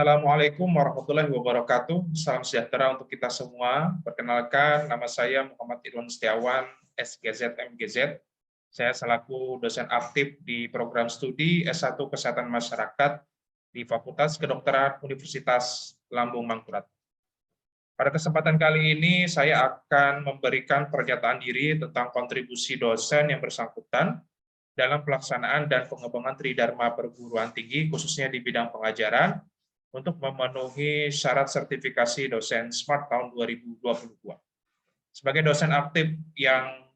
Assalamualaikum warahmatullahi wabarakatuh. Salam sejahtera untuk kita semua. Perkenalkan, nama saya Muhammad Irwan Setiawan, SGZ MGZ. Saya selaku dosen aktif di program studi S1 Kesehatan Masyarakat di Fakultas Kedokteran Universitas Lambung Mangkurat. Pada kesempatan kali ini, saya akan memberikan pernyataan diri tentang kontribusi dosen yang bersangkutan dalam pelaksanaan dan pengembangan Tridharma perguruan tinggi, khususnya di bidang pengajaran, untuk memenuhi syarat sertifikasi dosen SMART tahun 2022. Sebagai dosen aktif yang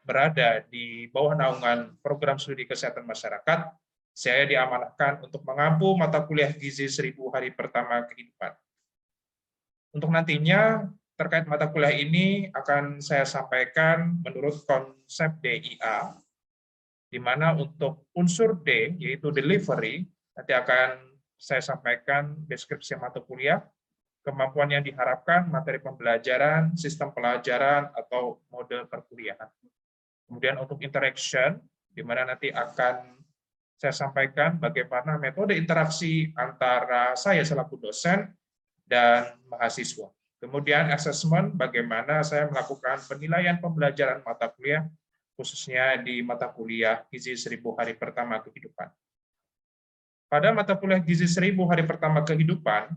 berada di bawah naungan program studi kesehatan masyarakat, saya diamanahkan untuk mengampu mata kuliah gizi 1000 hari pertama kehidupan. Untuk nantinya, terkait mata kuliah ini akan saya sampaikan menurut konsep DIA, di mana untuk unsur D, yaitu delivery, nanti akan saya sampaikan deskripsi mata kuliah, kemampuan yang diharapkan, materi pembelajaran, sistem pelajaran, atau mode perkuliahan. Kemudian untuk interaction, di mana nanti akan saya sampaikan bagaimana metode interaksi antara saya selaku dosen dan mahasiswa. Kemudian assessment, bagaimana saya melakukan penilaian pembelajaran mata kuliah, khususnya di mata kuliah gizi 1000 hari pertama kehidupan. Pada mata kuliah gizi 1000 hari pertama kehidupan,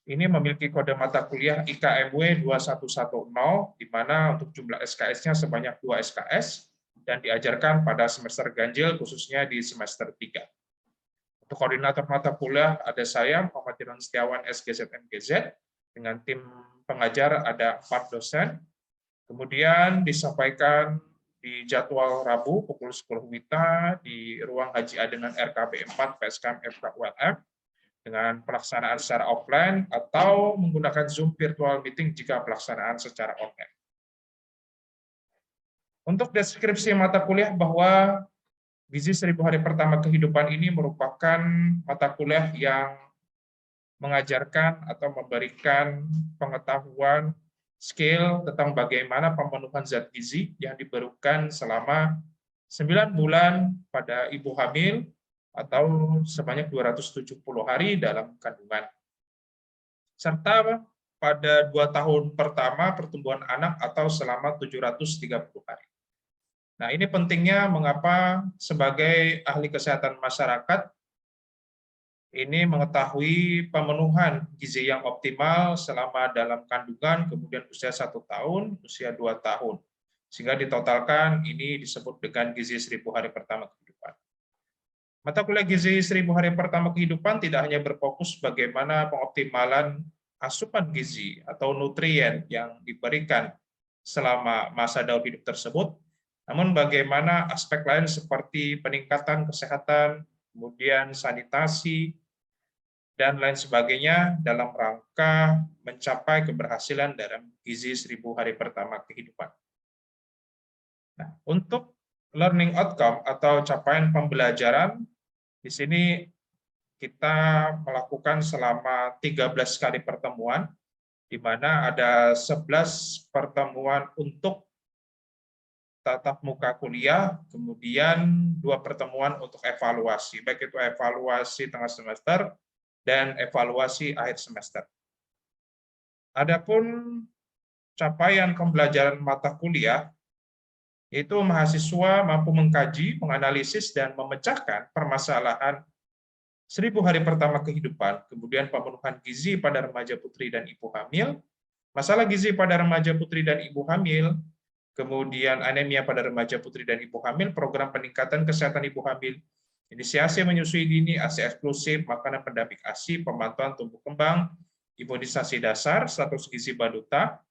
ini memiliki kode mata kuliah IKMW 2110, di mana untuk jumlah SKS-nya sebanyak 2 SKS, dan diajarkan pada semester ganjil, khususnya di semester 3. Untuk koordinator mata kuliah ada saya, Muhammad Irwan Setiawan, SGZ MGZ, dengan tim pengajar ada 4 dosen, kemudian disampaikan di jadwal Rabu pukul 10 WITA di ruang Haji Adenan RKB 4 PSKM FKULM dengan pelaksanaan secara offline atau menggunakan Zoom virtual meeting jika pelaksanaan secara online. Untuk deskripsi mata kuliah bahwa gizi 1000 hari pertama kehidupan ini merupakan mata kuliah yang mengajarkan atau memberikan pengetahuan skill tentang bagaimana pemenuhan zat gizi yang diperlukan selama 9 bulan pada ibu hamil atau sebanyak 270 hari dalam kandungan. Serta pada 2 tahun pertama pertumbuhan anak atau selama 730 hari. Nah, ini pentingnya mengapa sebagai ahli kesehatan masyarakat ini mengetahui pemenuhan gizi yang optimal selama dalam kandungan, kemudian usia 1 tahun, usia 2 tahun. Sehingga ditotalkan ini disebut dengan gizi 1000 hari pertama kehidupan. Mata kuliah gizi 1000 hari pertama kehidupan tidak hanya berfokus bagaimana pengoptimalan asupan gizi atau nutrien yang diberikan selama masa daur hidup tersebut, namun bagaimana aspek lain seperti peningkatan kesehatan, kemudian sanitasi, dan lain sebagainya dalam rangka mencapai keberhasilan dalam gizi 1000 hari pertama kehidupan. Nah, untuk learning outcome atau capaian pembelajaran, di sini kita melakukan selama 13 kali pertemuan, di mana ada 11 pertemuan untuk tatap muka kuliah, kemudian 2 pertemuan untuk evaluasi, baik itu evaluasi tengah semester dan evaluasi akhir semester. Adapun capaian pembelajaran mata kuliah, yaitu mahasiswa mampu mengkaji, menganalisis, dan memecahkan permasalahan 1000 hari pertama kehidupan, kemudian pemenuhan gizi pada remaja putri dan ibu hamil, masalah gizi pada remaja putri dan ibu hamil, kemudian anemia pada remaja putri dan ibu hamil, program peningkatan kesehatan ibu hamil, inisiasi menyusui dini, ASI eksklusif, makanan pendamping ASI, pemantauan tumbuh kembang, imunisasi dasar, status gizi balita,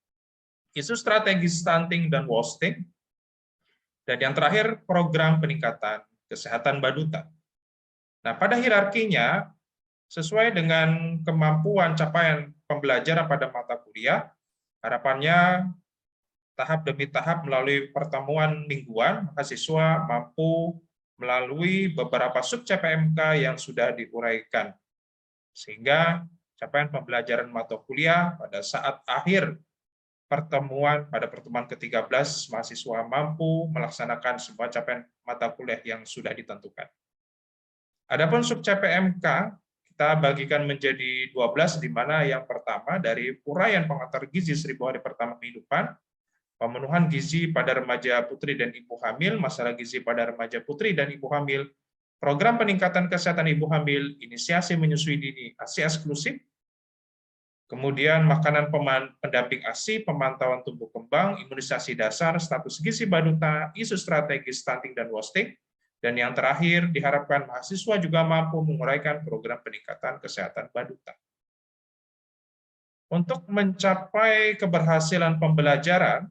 isu strategi stunting dan wasting, dan yang terakhir program peningkatan kesehatan balita. Nah, pada hierarkinya, sesuai dengan kemampuan capaian pembelajaran pada mata kuliah, harapannya tahap demi tahap melalui pertemuan mingguan, mahasiswa mampu melalui beberapa sub CPMK yang sudah diuraikan. Sehingga capaian pembelajaran mata kuliah pada saat akhir pertemuan, pada pertemuan ke-13, mahasiswa mampu melaksanakan semua capaian mata kuliah yang sudah ditentukan. Adapun sub CPMK, kita bagikan menjadi 12, di mana yang pertama dari uraian pengantar gizi 1000 hari pertama kehidupan, pemenuhan gizi pada remaja putri dan ibu hamil, masalah gizi pada remaja putri dan ibu hamil, program peningkatan kesehatan ibu hamil, inisiasi menyusui dini ASI eksklusif, kemudian makanan pendamping ASI, pemantauan tumbuh kembang, imunisasi dasar, status gizi balita, isu strategis stunting dan wasting, dan yang terakhir, diharapkan mahasiswa juga mampu menguraikan program peningkatan kesehatan balita. Untuk mencapai keberhasilan pembelajaran,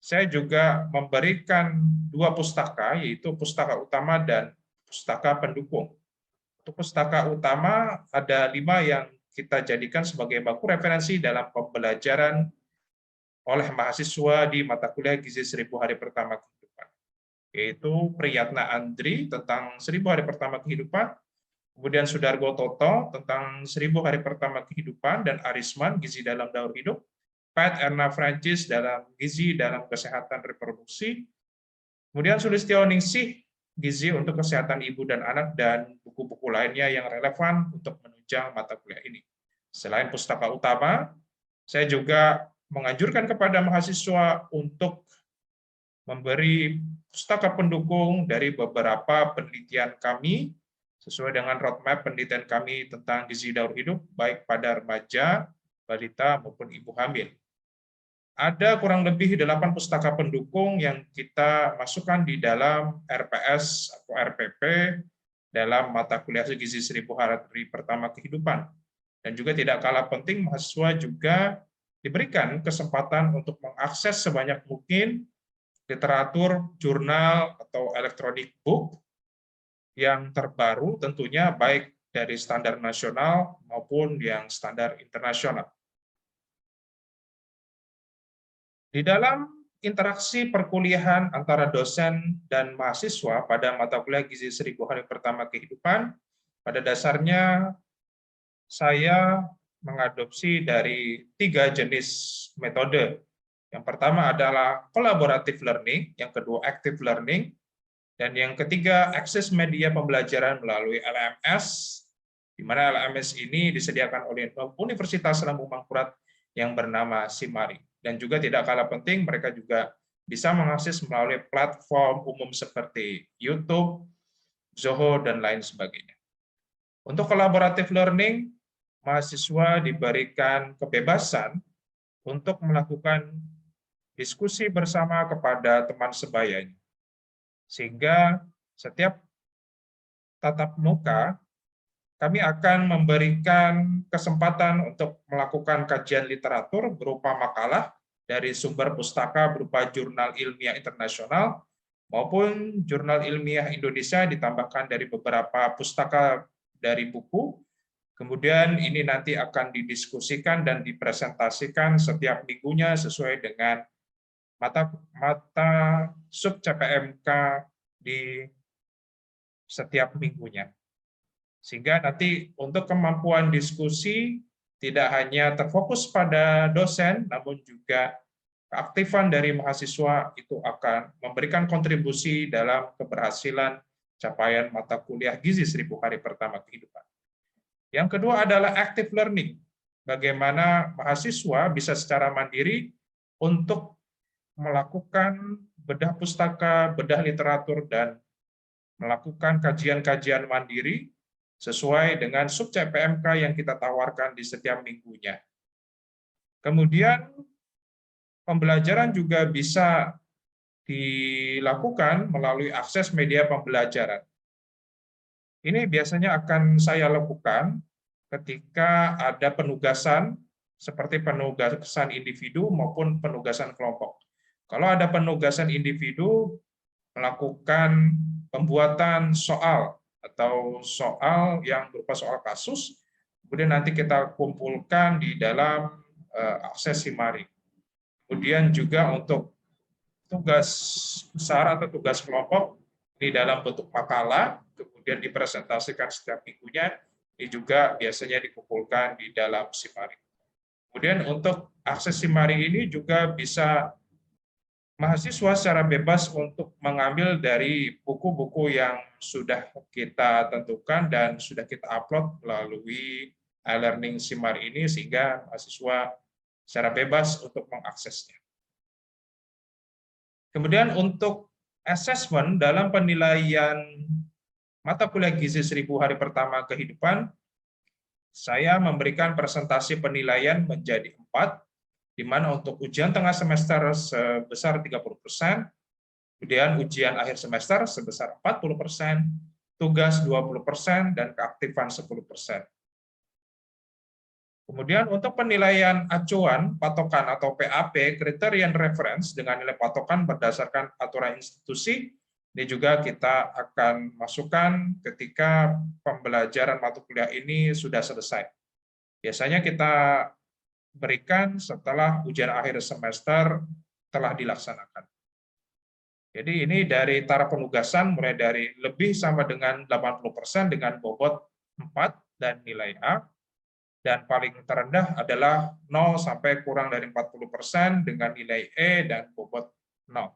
saya juga memberikan 2 pustaka, yaitu pustaka utama dan pustaka pendukung. Untuk pustaka utama, ada 5 yang kita jadikan sebagai baku referensi dalam pembelajaran oleh mahasiswa di mata kuliah Gizi 1000 hari pertama kehidupan, yaitu Priyatna Andri tentang 1000 hari pertama kehidupan, kemudian Sudargo Toto tentang 1000 hari pertama kehidupan, dan Arisman Gizi dalam Daur Hidup, Pat Erna Francis dalam Gizi dalam Kesehatan Reproduksi, kemudian Sulistyo Ningsih Gizi untuk Kesehatan Ibu dan Anak, dan buku-buku lainnya yang relevan untuk menunjang mata kuliah ini. Selain pustaka utama, saya juga menganjurkan kepada mahasiswa untuk memberi pustaka pendukung dari beberapa penelitian kami sesuai dengan roadmap penelitian kami tentang gizi daur hidup, baik pada remaja, balita, maupun ibu hamil. Ada kurang lebih 8 pustaka pendukung yang kita masukkan di dalam RPS atau RPP dalam mata kuliah gizi 1000 hari pertama kehidupan. Dan juga tidak kalah penting, mahasiswa juga diberikan kesempatan untuk mengakses sebanyak mungkin literatur, jurnal, atau electronic book yang terbaru tentunya baik dari standar nasional maupun yang standar internasional. Di dalam interaksi perkuliahan antara dosen dan mahasiswa pada mata kuliah Gizi 1000 hari pertama kehidupan, pada dasarnya saya mengadopsi dari 3 jenis metode. Yang pertama adalah collaborative learning, yang kedua active learning, dan yang ketiga akses media pembelajaran melalui LMS, di mana LMS ini disediakan oleh Universitas Lambung Mangkurat yang bernama Simari. Dan juga tidak kalah penting, mereka juga bisa mengakses melalui platform umum seperti YouTube, Zoho, dan lain sebagainya. Untuk collaborative learning, mahasiswa diberikan kebebasan untuk melakukan diskusi bersama kepada teman sebayanya. Sehingga setiap tatap muka, kami akan memberikan kesempatan untuk melakukan kajian literatur berupa makalah dari sumber pustaka berupa jurnal ilmiah internasional maupun jurnal ilmiah Indonesia ditambahkan dari beberapa pustaka dari buku. Kemudian ini nanti akan didiskusikan dan dipresentasikan setiap minggunya sesuai dengan mata sub CPMK di setiap minggunya. Sehingga nanti untuk kemampuan diskusi tidak hanya terfokus pada dosen, namun juga keaktifan dari mahasiswa itu akan memberikan kontribusi dalam keberhasilan capaian mata kuliah Gizi 1000 hari pertama kehidupan. Yang kedua adalah active learning. Bagaimana mahasiswa bisa secara mandiri untuk melakukan bedah pustaka, bedah literatur, dan melakukan kajian-kajian mandiri sesuai dengan sub CPMK yang kita tawarkan di setiap minggunya. Kemudian pembelajaran juga bisa dilakukan melalui akses media pembelajaran. Ini biasanya akan saya lakukan ketika ada penugasan, seperti penugasan individu maupun penugasan kelompok. Kalau ada penugasan individu, melakukan pembuatan soal atau soal yang berupa soal kasus, kemudian nanti kita kumpulkan di dalam akses Simari. Kemudian juga untuk tugas besar atau tugas kelompok di dalam bentuk makalah, kemudian dipresentasikan setiap minggunya, ini juga biasanya dikumpulkan di dalam Simari. Kemudian untuk akses Simari ini juga bisa mahasiswa secara bebas untuk mengambil dari buku-buku yang sudah kita tentukan dan sudah kita upload melalui e-learning SIMAR ini, sehingga mahasiswa secara bebas untuk mengaksesnya. Kemudian untuk assessment dalam penilaian mata kuliah Gizi 1000 hari pertama kehidupan, saya memberikan presentasi penilaian menjadi 4, di mana untuk ujian tengah semester sebesar 30%, kemudian ujian akhir semester sebesar 40%, tugas 20%, dan keaktifan 10%. Kemudian untuk penilaian acuan, patokan atau PAP, criterion reference dengan nilai patokan berdasarkan aturan institusi, ini juga kita akan masukkan ketika pembelajaran mata kuliah ini sudah selesai. Biasanya kita berikan setelah ujian akhir semester telah dilaksanakan. Jadi ini dari taraf penugasan mulai dari lebih sama dengan 80% dengan bobot 4 dan nilai A, dan paling terendah adalah 0 sampai kurang dari 40% dengan nilai E dan bobot 0.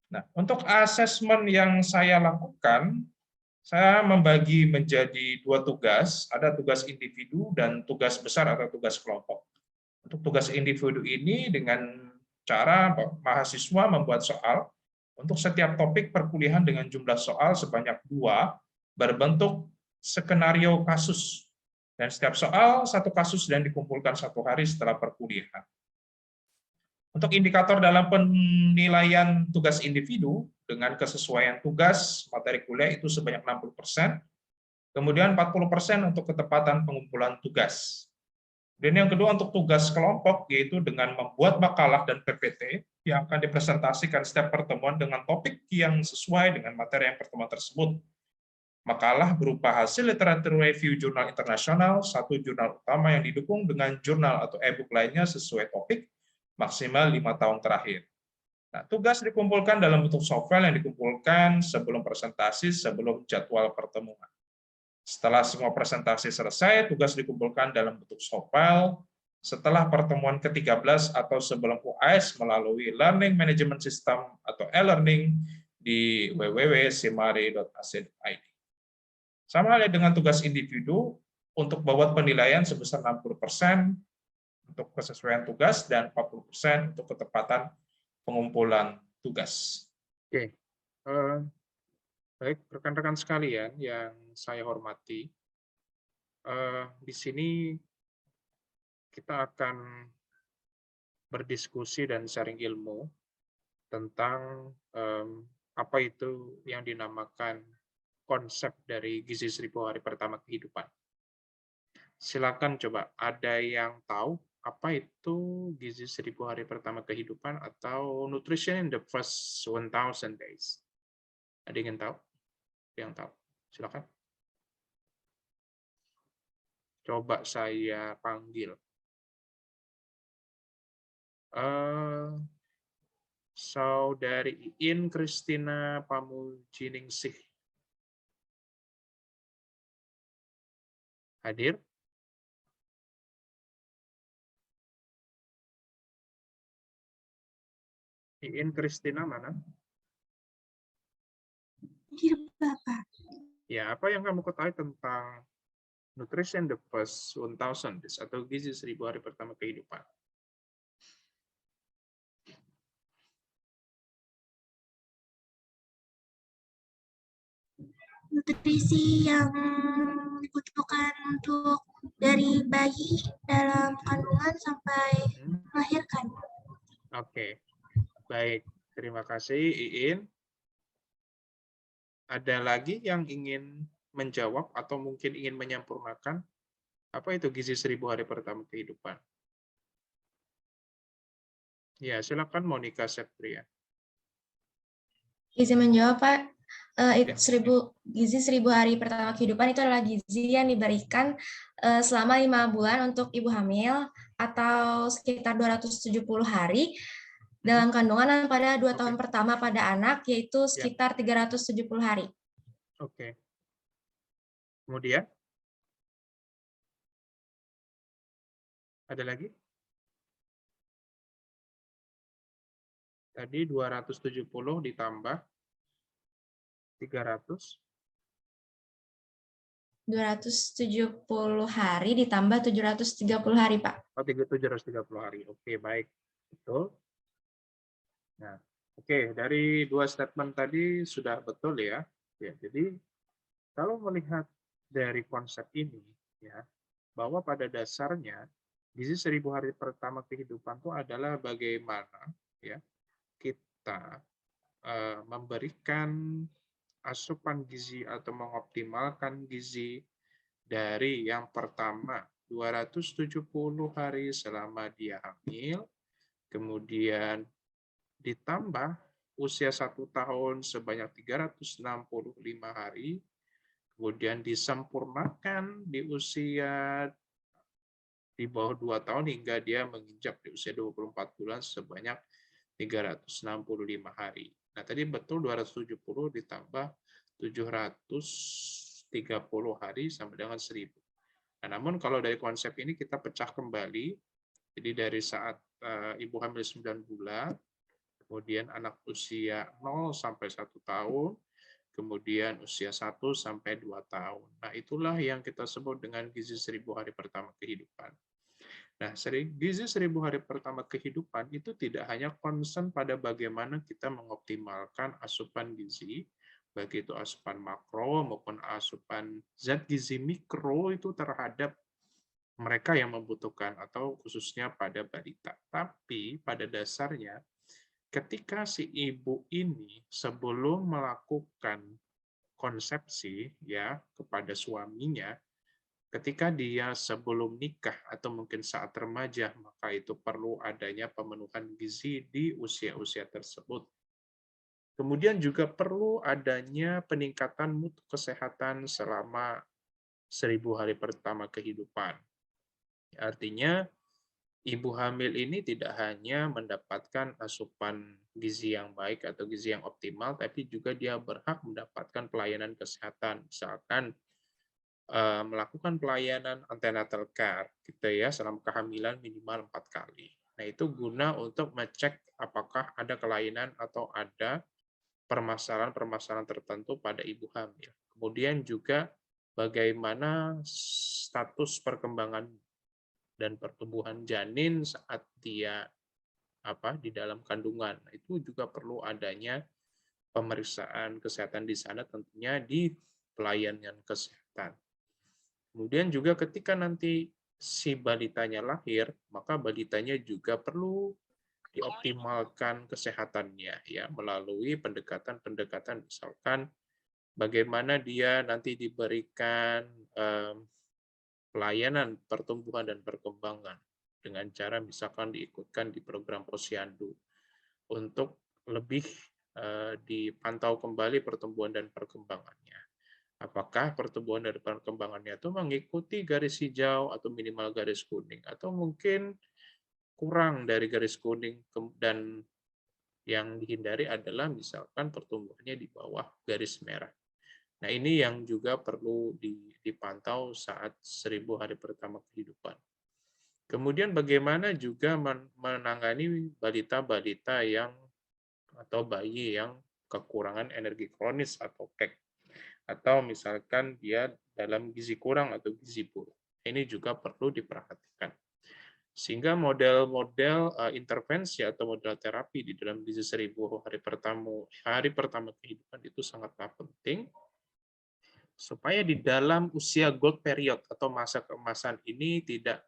Nah, untuk asesmen yang saya lakukan, saya membagi menjadi 2 tugas, ada tugas individu dan tugas besar atau tugas kelompok. Untuk tugas individu ini dengan cara mahasiswa membuat soal untuk setiap topik perkuliahan dengan jumlah soal sebanyak 2 berbentuk skenario kasus. Dan setiap soal satu kasus dan dikumpulkan 1 hari setelah perkuliahan. Untuk indikator dalam penilaian tugas individu dengan kesesuaian tugas materi kuliah itu sebanyak 60%, kemudian 40% untuk ketepatan pengumpulan tugas. Dan yang kedua untuk tugas kelompok, yaitu dengan membuat makalah dan PPT yang akan dipresentasikan setiap pertemuan dengan topik yang sesuai dengan materi yang pertemuan tersebut. Makalah berupa hasil literatur review jurnal internasional, 1 jurnal utama yang didukung dengan jurnal atau e-book lainnya sesuai topik, maksimal 5 tahun terakhir. Nah, tugas dikumpulkan dalam bentuk softfile yang dikumpulkan sebelum presentasi, sebelum jadwal pertemuan. Setelah semua presentasi selesai, tugas dikumpulkan dalam bentuk softfile setelah pertemuan ke-13 atau sebelum UAS melalui Learning Management System atau e-learning di www.simari.ac.id. Sama halnya dengan tugas individu, untuk bobot penilaian sebesar 60% untuk kesesuaian tugas dan 40% untuk ketepatan pengumpulan tugas. Oke, baik rekan-rekan sekalian yang saya hormati, di sini kita akan berdiskusi dan sharing ilmu tentang apa itu yang dinamakan konsep dari Gizi 1000 hari pertama kehidupan. Silakan coba, ada yang tahu apa itu Gizi 1000 hari pertama kehidupan atau Nutrition in the First 1000 Days? Ada yang tahu? Yang tahu? Silakan. Coba saya panggil. Saudari Iin Kristina Pamujiningsih. Hadir? Iin Kristina mana? Hadir, Bapak. Ya, apa yang kamu ketahui tentang Nutrition the First 1000 Days atau Gizi 1000 hari pertama kehidupan? Nutrisi yang dibutuhkan untuk dari bayi dalam kandungan sampai melahirkan. Oke, baik. Terima kasih, Iin. Ada lagi yang ingin menjawab atau mungkin ingin menyempurnakan apa itu Gizi 1000 hari pertama kehidupan? Ya, silakan Monica Septria. Izin menjawab, Pak. Gizi 1000 hari pertama kehidupan itu adalah gizi yang diberikan selama 5 bulan untuk ibu hamil atau sekitar 270 hari dalam kandungan pada 2 tahun pertama pada anak, yaitu sekitar 370 hari. Oke. Kemudian? Ada lagi? Tadi 270 ditambah 300. 270 hari ditambah 730 hari, Pak. Oh, 730 hari. Oke, baik. Betul. Nah, oke, dari dua statement tadi sudah betul ya. Ya, jadi kalau melihat dari konsep ini ya, bahwa pada dasarnya gizi 1000 hari pertama kehidupan itu adalah bagaimana ya kita memberikan asupan gizi atau mengoptimalkan gizi dari yang pertama 270 hari selama dia hamil, kemudian ditambah usia 1 tahun sebanyak 365 hari, kemudian disempurnakan di usia di bawah 2 tahun hingga dia menginjak di usia 24 bulan sebanyak 365 hari. Nah, tadi betul 270 ditambah 730 hari sama dengan 1000. Nah, namun kalau dari konsep ini kita pecah kembali, jadi dari saat ibu hamil 9 bulan, kemudian anak usia 0 sampai 1 tahun, kemudian usia 1 sampai 2 tahun. Nah, itulah yang kita sebut dengan gizi 1000 hari pertama kehidupan. Nah, gizi 1000 hari pertama kehidupan itu tidak hanya concern pada bagaimana kita mengoptimalkan asupan gizi, baik itu asupan makro maupun asupan zat gizi mikro itu terhadap mereka yang membutuhkan atau khususnya pada balita. Tapi pada dasarnya ketika si ibu ini sebelum melakukan konsepsi ya kepada suaminya, ketika dia sebelum nikah atau mungkin saat remaja, maka itu perlu adanya pemenuhan gizi di usia-usia tersebut. Kemudian juga perlu adanya peningkatan mutu kesehatan selama 1000 hari pertama kehidupan. Artinya, ibu hamil ini tidak hanya mendapatkan asupan gizi yang baik atau gizi yang optimal, tapi juga dia berhak mendapatkan pelayanan kesehatan, misalkan melakukan pelayanan antenatal care gitu ya selama kehamilan minimal 4 kali. Nah, itu guna untuk mengecek apakah ada kelainan atau ada permasalahan-permasalahan tertentu pada ibu hamil. Kemudian juga bagaimana status perkembangan dan pertumbuhan janin saat dia di dalam kandungan. Itu juga perlu adanya pemeriksaan kesehatan di sana tentunya di pelayanan kesehatan. Kemudian juga ketika nanti si balitanya lahir, maka balitanya juga perlu dioptimalkan kesehatannya ya melalui pendekatan-pendekatan misalkan bagaimana dia nanti diberikan pelayanan pertumbuhan dan perkembangan dengan cara misalkan diikutkan di program posyandu untuk lebih dipantau kembali pertumbuhan dan perkembangannya. Apakah pertumbuhan dan perkembangannya itu mengikuti garis hijau atau minimal garis kuning, atau mungkin kurang dari garis kuning dan yang dihindari adalah misalkan pertumbuhannya di bawah garis merah. Nah, ini yang juga perlu dipantau saat 1000 hari pertama kehidupan. Kemudian bagaimana juga menangani balita-balita yang atau bayi yang kekurangan energi kronis atau KEK, atau misalkan dia dalam gizi kurang atau gizi buruk. Ini juga perlu diperhatikan. Sehingga model-model intervensi atau model terapi di dalam gizi 1000 hari pertama kehidupan itu sangatlah penting supaya di dalam usia gold period atau masa keemasan ini tidak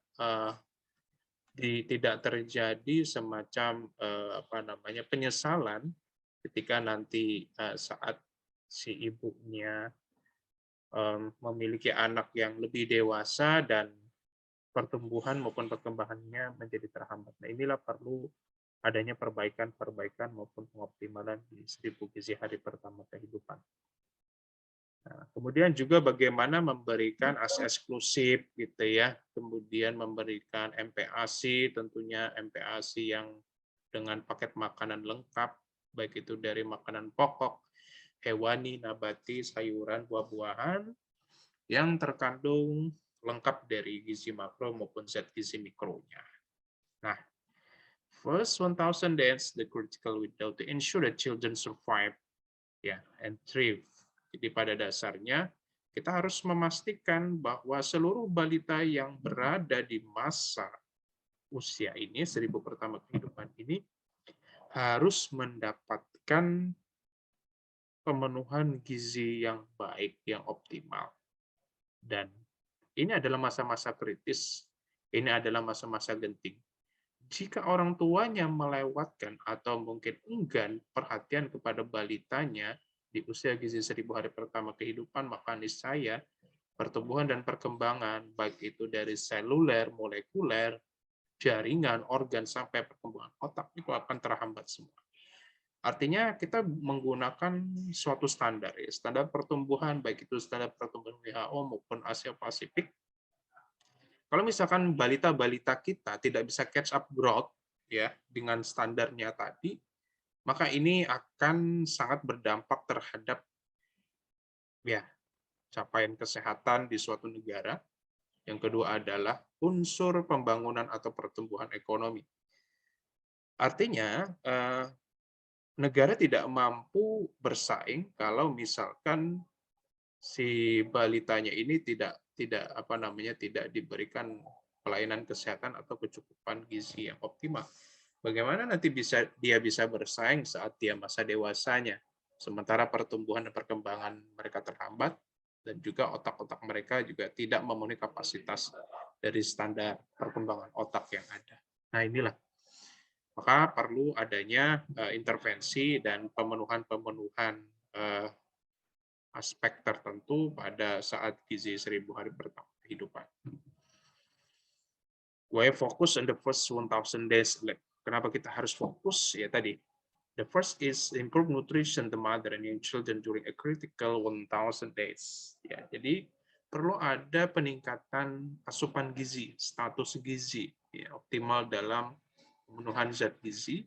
terjadi semacam penyesalan ketika nanti saat si ibunya memiliki anak yang lebih dewasa dan pertumbuhan maupun perkembangannya menjadi terhambat. Nah, inilah perlu adanya perbaikan maupun pengoptimalan di 1000 gizi hari pertama kehidupan. Nah, kemudian juga bagaimana memberikan ASI eksklusif gitu ya, kemudian memberikan MPASI, tentunya MPASI yang dengan paket makanan lengkap, baik itu dari makanan pokok, hewani, nabati, sayuran, buah-buahan, yang terkandung lengkap dari gizi makro maupun zat gizi mikronya. Nah, first 1,000 days, the critical window to ensure that children survive, and thrive. Jadi pada dasarnya kita harus memastikan bahwa seluruh balita yang berada di masa usia ini, 1000 pertama kehidupan ini, harus mendapatkan pemenuhan gizi yang baik, yang optimal. Dan ini adalah masa-masa kritis, ini adalah masa-masa genting. Jika orang tuanya melewatkan atau mungkin enggan perhatian kepada balitanya di usia gizi 1000 hari pertama kehidupan, maka niscaya pertumbuhan dan perkembangan, baik itu dari seluler, molekuler, jaringan, organ, sampai perkembangan otak, itu akan terhambat semua. Artinya kita menggunakan suatu standar, standar pertumbuhan, baik itu standar pertumbuhan WHO maupun Asia Pasifik. Kalau misalkan balita-balita kita tidak bisa catch up growth dengan standarnya tadi, maka ini akan sangat berdampak terhadap capaian kesehatan di suatu negara. Yang kedua adalah unsur pembangunan atau pertumbuhan ekonomi. Artinya negara tidak mampu bersaing kalau misalkan si balitanya ini tidak diberikan pelayanan kesehatan atau kecukupan gizi yang optimal. Bagaimana nanti dia bisa bersaing saat dia masa dewasanya, sementara pertumbuhan dan perkembangan mereka terhambat, dan juga otak-otak mereka juga tidak memenuhi kapasitas dari standar perkembangan otak yang ada. Nah inilah, maka perlu adanya intervensi dan pemenuhan aspek tertentu pada saat gizi 1000 hari pertama kehidupan. Why focus on the first 1,000 days? Kenapa kita harus fokus? Ya tadi, the first is improve nutrition the mother and young children during a critical 1,000 days. Ya, jadi perlu ada peningkatan asupan gizi, status gizi, optimal dalam pemenuhan zat gizi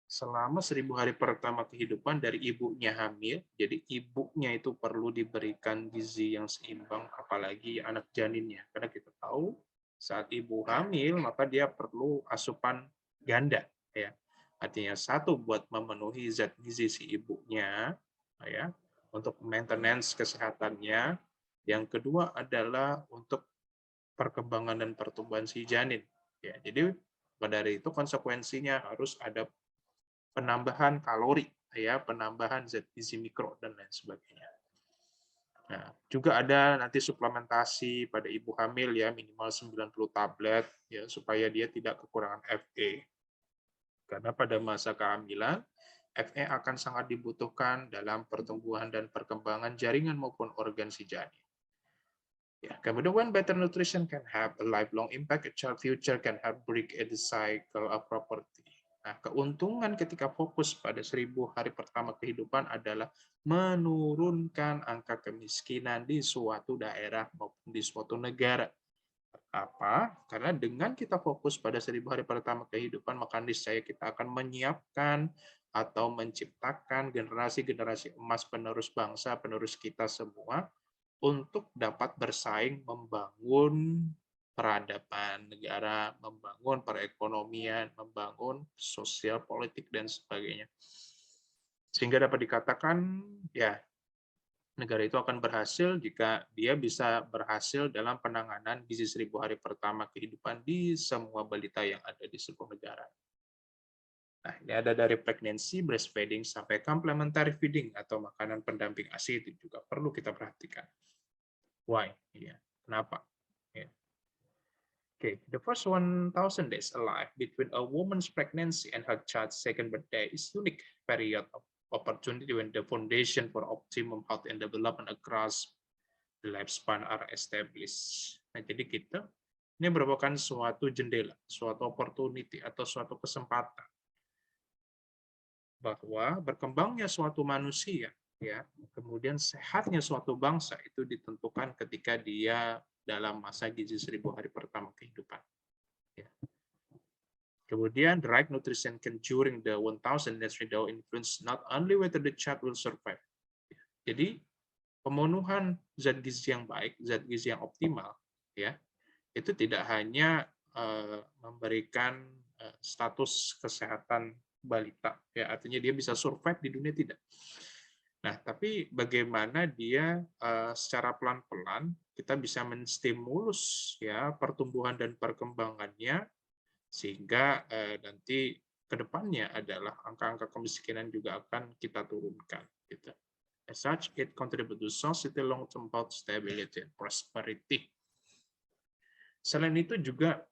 selama 1000 hari pertama kehidupan dari ibunya hamil. Jadi ibunya itu perlu diberikan gizi yang seimbang, apalagi anak janinnya. Karena kita tahu saat ibu hamil maka dia perlu asupan ganda, Artinya satu buat memenuhi zat gizi si ibunya, untuk maintenance kesehatannya. Yang kedua adalah untuk perkembangan dan pertumbuhan si janin. Jadi pada dari itu konsekuensinya harus ada penambahan kalori, penambahan zat gizi mikro dan lain sebagainya. Nah, juga ada nanti suplementasi pada ibu hamil minimal 90 tablet supaya dia tidak kekurangan Fe. Karena pada masa kehamilan Fe akan sangat dibutuhkan dalam pertumbuhan dan perkembangan jaringan maupun organ si janin. Kemudian when better nutrition can have a lifelong impact, a child future can help break the cycle of poverty. Nah, keuntungan ketika fokus pada 1000 hari pertama kehidupan adalah menurunkan angka kemiskinan di suatu daerah maupun di suatu negara. Apa? Karena dengan kita fokus pada 1000 hari pertama kehidupan, maka niscaya kita akan menyiapkan atau menciptakan generasi-generasi emas penerus bangsa, penerus kita semua, untuk dapat bersaing membangun peradaban negara, membangun perekonomian, membangun sosial politik, dan sebagainya. Sehingga dapat dikatakan, negara itu akan berhasil jika dia bisa berhasil dalam penanganan gizi 1000 hari pertama kehidupan di semua balita yang ada di seluruh negara. Nah, ini ada dari pregnancy, breastfeeding, sampai complementary feeding atau makanan pendamping ASI itu juga perlu kita perhatikan. Why? Kenapa? Okay, the first 1,000 days alive between a woman's pregnancy and her child's second birthday is unique period of opportunity when the foundation for optimum health and development across the lifespan are established. Nah, jadi ini merupakan suatu jendela, suatu opportunity atau suatu kesempatan bahwa berkembangnya suatu manusia, kemudian sehatnya suatu bangsa itu ditentukan ketika dia dalam masa gizi 1000 hari pertama kehidupan. Kemudian, the right nutrition can during the 1,000 days window influence not only whether the child will survive. Jadi, pemenuhan zat gizi yang baik, zat gizi yang optimal, itu tidak hanya memberikan status kesehatan balita, ya artinya dia bisa survive di dunia tidak. Nah, tapi bagaimana dia secara pelan-pelan kita bisa menstimulus ya pertumbuhan dan perkembangannya sehingga nanti kedepannya adalah angka-angka kemiskinan juga akan kita turunkan. Gitu. As such, it contributes to society long-term health stability and prosperity. Selain itu juga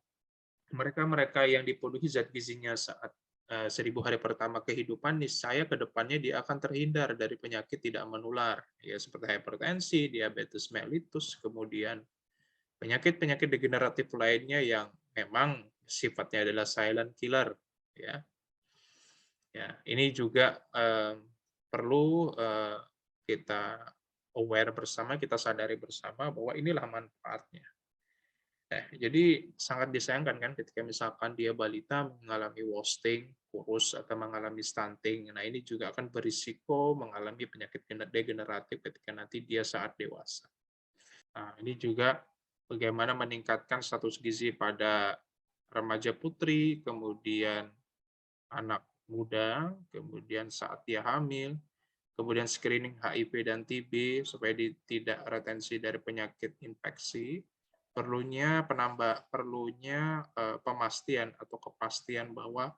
mereka-mereka yang dipenuhi zat gizinya saat 1000 hari pertama kehidupan, niscaya ke depannya dia akan terhindar dari penyakit tidak menular, ya seperti hipertensi, diabetes mellitus, kemudian penyakit-penyakit degeneratif lainnya yang memang sifatnya adalah silent killer, ya. Ya, ini juga perlu kita aware bersama, kita sadari bersama bahwa inilah manfaatnya. Nah, jadi sangat disayangkan kan ketika misalkan dia balita mengalami wasting, kurus, atau mengalami stunting. Nah, ini juga akan berisiko mengalami penyakit degeneratif ketika nanti dia saat dewasa. Nah, ini juga bagaimana meningkatkan status gizi pada remaja putri, kemudian anak muda, kemudian saat dia hamil, kemudian screening HIV dan TB supaya tidak retensi dari penyakit infeksi. Perlunya pemastian atau kepastian bahwa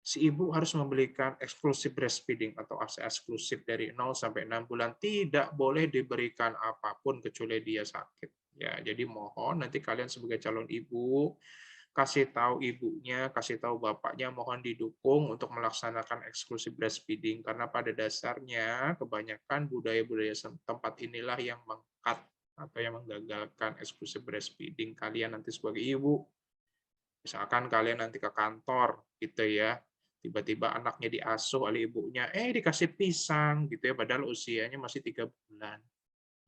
si ibu harus memberikan eksklusif breastfeeding atau ASI eksklusif dari 0 sampai 6 bulan, tidak boleh diberikan apapun kecuali dia sakit. Ya, jadi mohon nanti kalian sebagai calon ibu kasih tahu ibunya, kasih tahu bapaknya, mohon didukung untuk melaksanakan eksklusif breastfeeding karena pada dasarnya kebanyakan budaya-budaya tempat inilah yang meng-cut atau yang menggagalkan eksklusif breastfeeding kalian nanti sebagai ibu. Misalkan kalian nanti ke kantor gitu ya, tiba-tiba anaknya diasuh oleh ibunya, dikasih pisang gitu ya, padahal usianya masih 3 bulan.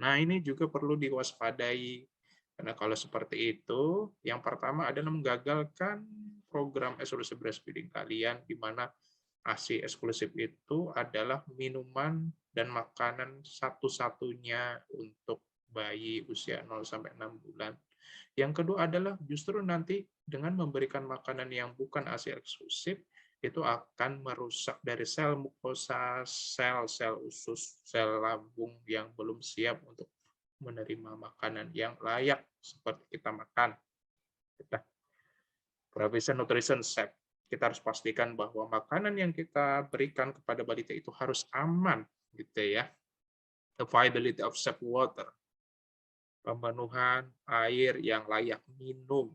Nah, ini juga perlu diwaspadai. Karena kalau seperti itu, yang pertama adalah menggagalkan program eksklusif breastfeeding kalian, di mana ASI eksklusif itu adalah minuman dan makanan satu-satunya untuk bayi usia 0 sampai 6 bulan. Yang kedua adalah justru nanti dengan memberikan makanan yang bukan ASI eksklusif, itu akan merusak dari sel mukosa, sel-sel usus, sel lambung yang belum siap untuk menerima makanan yang layak seperti kita makan. Kita provision nutrition set. Kita harus pastikan bahwa makanan yang kita berikan kepada balita itu harus aman, gitu ya. Availability of safe water, pemenuhan air yang layak minum,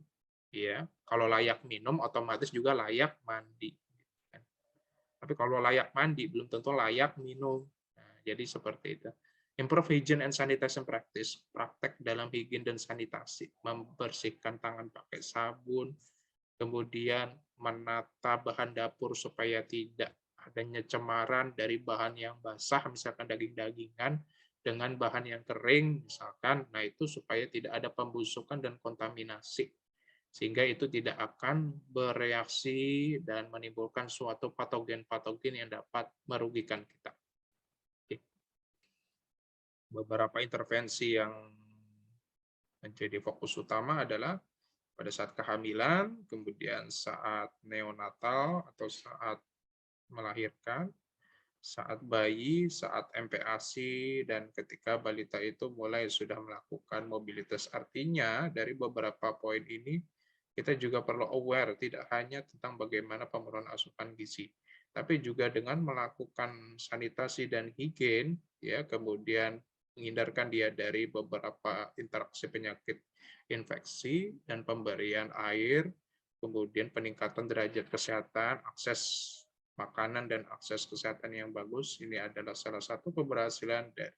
ya. Kalau layak minum, otomatis juga layak mandi. Tapi kalau layak mandi, belum tentu layak minum. Nah, jadi seperti itu. Improve hygiene and sanitation practice, praktek dalam higien dan sanitasi, membersihkan tangan pakai sabun, kemudian menata bahan dapur supaya tidak adanya cemaran dari bahan yang basah, misalkan daging-dagingan, dengan bahan yang kering, misalkan, nah itu supaya tidak ada pembusukan dan kontaminasi, sehingga itu tidak akan bereaksi dan menimbulkan suatu patogen-patogen yang dapat merugikan kita. Beberapa intervensi yang menjadi fokus utama adalah pada saat kehamilan, kemudian saat neonatal atau saat melahirkan, saat bayi, saat MPASI, dan ketika balita itu mulai sudah melakukan mobilitas. Artinya dari beberapa poin ini kita juga perlu aware tidak hanya tentang bagaimana pemenuhan asupan gizi, tapi juga dengan melakukan sanitasi dan higien, ya kemudian menghindarkan dia dari beberapa interaksi penyakit infeksi dan pemberian air, kemudian peningkatan derajat kesehatan, akses makanan dan akses kesehatan yang bagus. Ini adalah salah satu keberhasilan dari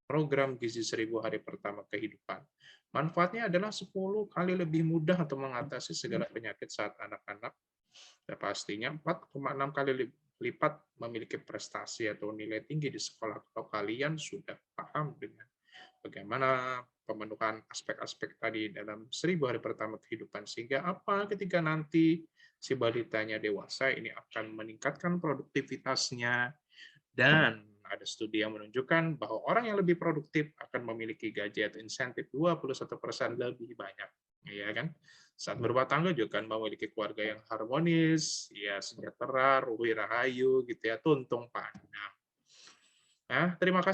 program Gizi 1000 hari pertama kehidupan. Manfaatnya adalah 10 kali lebih mudah untuk mengatasi segala penyakit saat anak-anak. Dan pastinya 4,6 kali lipat memiliki prestasi atau nilai tinggi di sekolah kalau kalian sudah paham dengan bagaimana pemenuhan aspek-aspek tadi dalam 1000 hari pertama kehidupan, sehingga apa ketika nanti si balitanya dewasa ini akan meningkatkan produktivitasnya, dan ada studi yang menunjukkan bahwa orang yang lebih produktif akan memiliki gaji atau insentif 21% lebih banyak, ya kan? saat berumah tangga juga kan memiliki keluarga yang harmonis, ya sejahtera, ruhi rahayu gitu ya, tuntung pandang. Nah, terima kasih.